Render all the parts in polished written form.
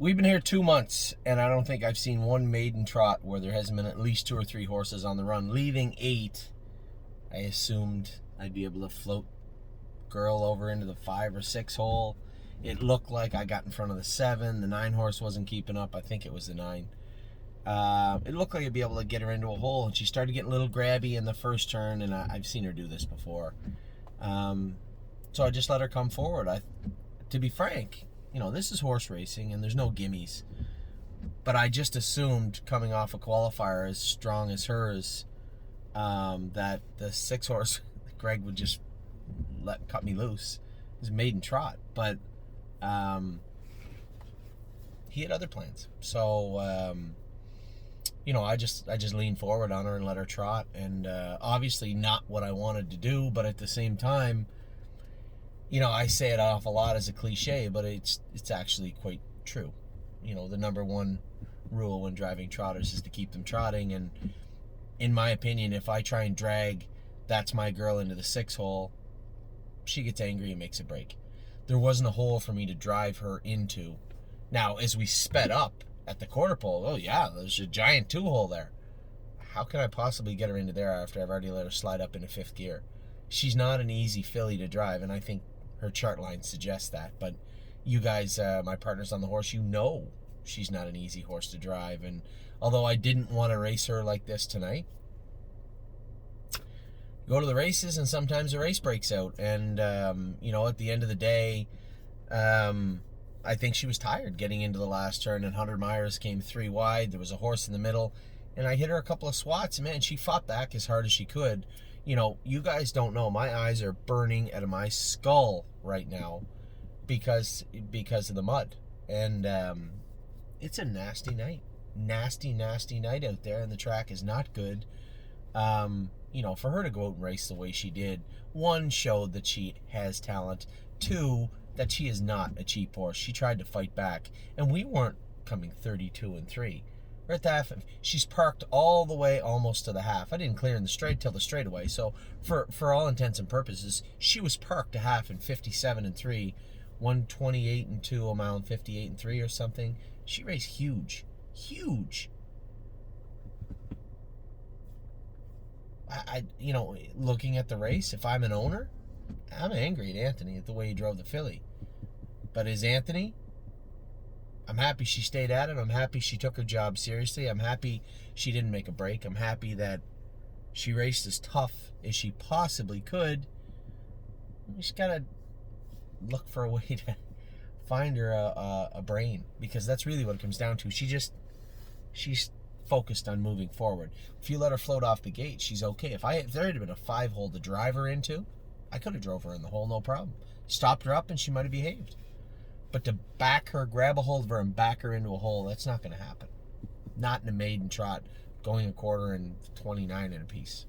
We've been here 2 months, and I don't think I've seen one maiden trot where there hasn't been at least 2 or 3 horses on the run. Leaving 8, I assumed I'd be able to float girl over into the 5 or 6 hole. It looked like I got in front of the 7. The 9 horse wasn't keeping up. I think it was the 9. It looked like I'd be able to get her into a hole, and she started getting a little grabby in the first turn, and I've seen her do this before. So I just let her come forward. To be frank, this is horse racing, and there's no gimmies. But I just assumed, coming off a qualifier as strong as hers, that the 6 horse, Greg, would just cut me loose. It was a maiden trot, but he had other plans. So, I just leaned forward on her and let her trot, and obviously not what I wanted to do, but at the same time, I say it off a lot as a cliche, but it's actually quite true. The number one rule when driving trotters is to keep them trotting, and in my opinion, if I try and drag That's My Girl into the 6 hole, she gets angry and makes a break. There wasn't a hole for me to drive her into. Now, as we sped up at the quarter pole, oh yeah, there's a giant 2 hole there. How can I possibly get her into there after I've already let her slide up into 5th gear? She's not an easy filly to drive, and I think her chart line suggests that. But you guys, my partners on the horse, she's not an easy horse to drive. And although I didn't want to race her like this tonight, go to the races and sometimes the race breaks out. And, at the end of the day, I think she was tired getting into the last turn, and Hunter Myers came 3 wide. There was a horse in the middle, and I hit her a couple of swats, and man, she fought back as hard as she could. You guys don't know, my eyes are burning out of my skull right now because of the mud. And it's a nasty night. Nasty night out there, and the track is not good. For her to go out and race the way she did, 1, showed that she has talent. 2, that she is not a cheap horse. She tried to fight back, and we weren't coming 32-3. We're at the half. She's parked all the way almost to the half. I didn't clear in the straight till the straightaway. So for all intents and purposes, she was parked a half in 57-3, 128-2, a mile, 58-3 or something. She raced huge. Looking at the race, if I'm an owner, I'm angry at Anthony at the way he drove the filly. But as Anthony, I'm happy she stayed at it. I'm happy she took her job seriously. I'm happy she didn't make a break. I'm happy that she raced as tough as she possibly could. We just got to look for a way to find her a brain, because that's really what it comes down to. She's focused on moving forward. If you let her float off the gate, she's okay. If there had been a 5 hole to drive her into, I could have drove her in the hole, no problem. Stopped her up and she might have behaved. But to back her, grab a hold of her and back her into a hole, that's not going to happen. Not in a maiden trot, going a quarter and 29 in a piece.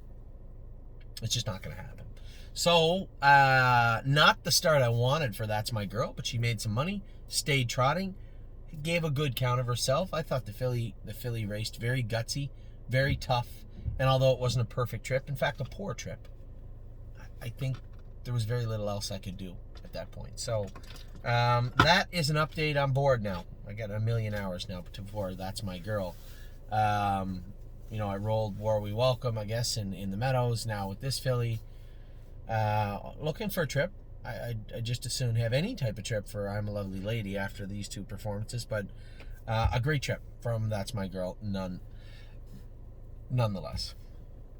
It's just not going to happen. So, not the start I wanted for That's My Girl, but she made some money, stayed trotting, gave a good count of herself. I thought the filly raced very gutsy, very tough, and although it wasn't a perfect trip, in fact, a poor trip, I think there was very little else I could do at that point. So that is an update on board now. I got a million hours now before That's My Girl. I rolled War We Welcome, I guess, in the Meadows. Now with this filly, looking for a trip. I just as soon have any type of trip for I'm a Lovely Lady after these 2 performances, but a great trip from That's My Girl, nonetheless.